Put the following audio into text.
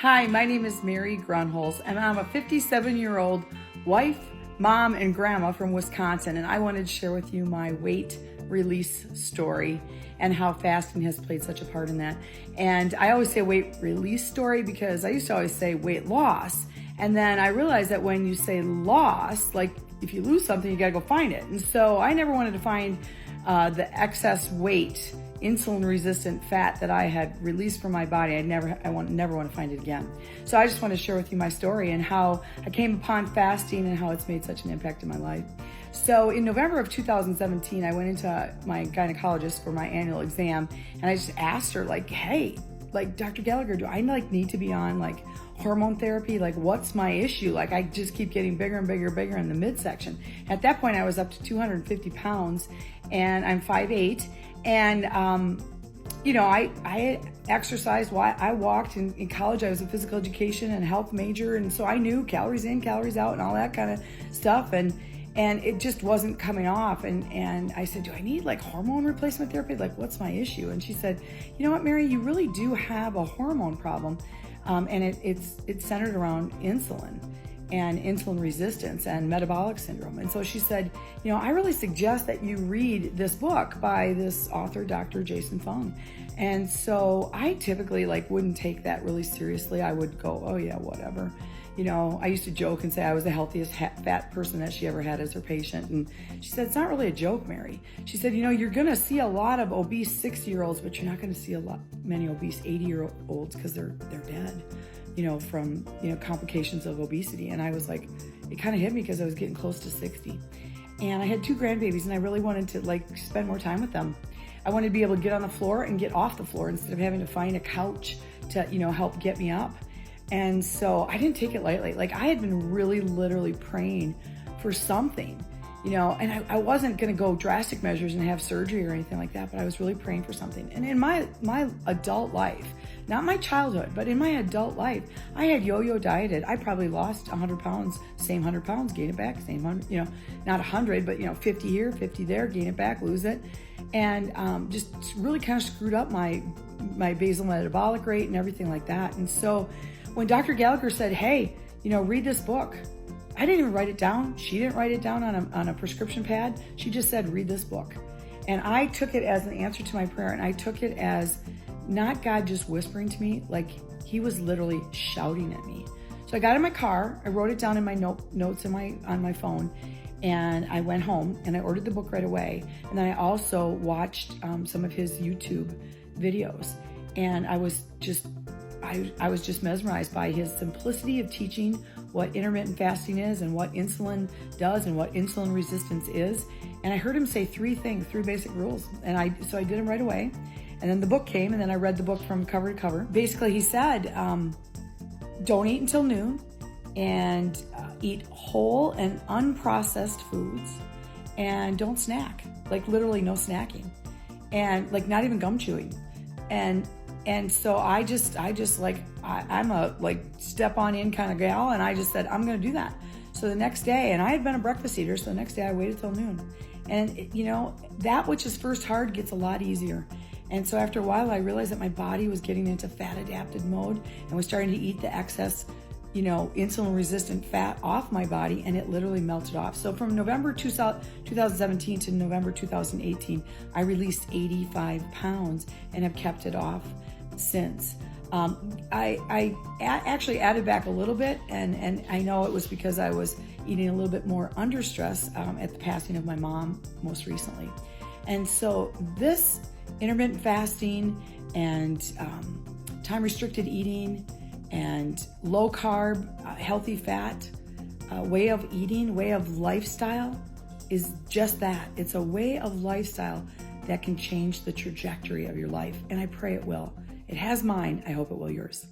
Hi, my name is Mary Grunholz, and I'm a 57-year-old wife, mom, and grandma from Wisconsin, and I wanted to share with you my weight release story and how fasting has played such a part in that. And I always say weight release story because I used to always say weight loss, and then I realized that when you say loss, like if you lose something, you gotta go find it. And so I never wanted to find the excess weight, insulin-resistant fat that I had released from my body. I never want to find it again. So I just want to share with you my story and how I came upon fasting and how it's made such an impact in my life. So in November of 2017, I went into my gynecologist for my annual exam, and I just asked her, like, hey, like, Dr. Gallagher, do I need to be on like hormone therapy? Like, what's my issue? Like, I just keep getting bigger and bigger and bigger in the midsection. At that point, I was up to 250 pounds, and I'm 5'8". And, I exercised. I walked in college. I was a physical education and health major. And so I knew calories in, calories out, and all that kind of stuff. And it just wasn't coming off. And I said, do I need like hormone replacement therapy? Like, what's my issue? And she said, you know what, Mary, you really do have a hormone problem. And it's centered around insulin and insulin resistance and metabolic syndrome. And so she said, I really suggest that you read this book by this author, Dr. Jason Fung. And so I typically wouldn't take that really seriously. I would go, oh yeah, whatever. I used to joke and say I was the healthiest fat person that she ever had as her patient. And she said, it's not really a joke, Mary. She said, you're gonna see a lot of obese 60-year-olds, but you're not gonna see many obese 80-year-olds because they're dead, from, complications of obesity. And I was like, it kind of hit me because I was getting close to 60. And I had 2 grandbabies, and I really wanted to spend more time with them. I wanted to be able to get on the floor and get off the floor instead of having to find a couch to, help get me up. And so I didn't take it lightly. I had been really literally praying for something, and I wasn't going to go drastic measures and have surgery or anything like that, but I was really praying for something. And in my adult life, not my childhood, but in my adult life, I had yo-yo dieted. I probably lost 100 pounds, same 100 pounds, gain it back, same 100, not 100, but 50 here, 50 there, gain it back, lose it. And just really kind of screwed up my basal metabolic rate and everything like that. And so when Dr. Gallagher said, hey, read this book, I didn't even write it down. She didn't write it down on a prescription pad. She just said, read this book. And I took it as an answer to my prayer, and I took it as not God just whispering to me, like he was literally shouting at me. So I got in my car, I wrote it down in my notes on my phone, and I went home and I ordered the book right away. And then I also watched some of his YouTube videos, and I was just mesmerized by his simplicity of teaching what intermittent fasting is and what insulin does and what insulin resistance is. And I heard him say 3 basic rules. And so I did them right away. And then the book came, and then I read the book from cover to cover. Basically, he said, don't eat until noon, and eat whole and unprocessed foods, and don't snack, literally no snacking, and not even gum chewing. And so I'm a step on in kind of gal, and I just said, I'm going to do that. So the next day, and I had been a breakfast eater, so the next day I waited till noon. And that which is first hard gets a lot easier. And so after a while, I realized that my body was getting into fat adapted mode and was starting to eat the excess, insulin resistant fat off my body, and it literally melted off. So from November 2017 to November 2018, I released 85 pounds and have kept it off since. I actually added back a little bit, and I know it was because I was eating a little bit more under stress at the passing of my mom most recently. And so this intermittent fasting and time restricted eating and low carb, healthy fat way of eating, way of lifestyle is just that. It's a way of lifestyle that can change the trajectory of your life, and I pray it will. It has mine. I hope it will yours.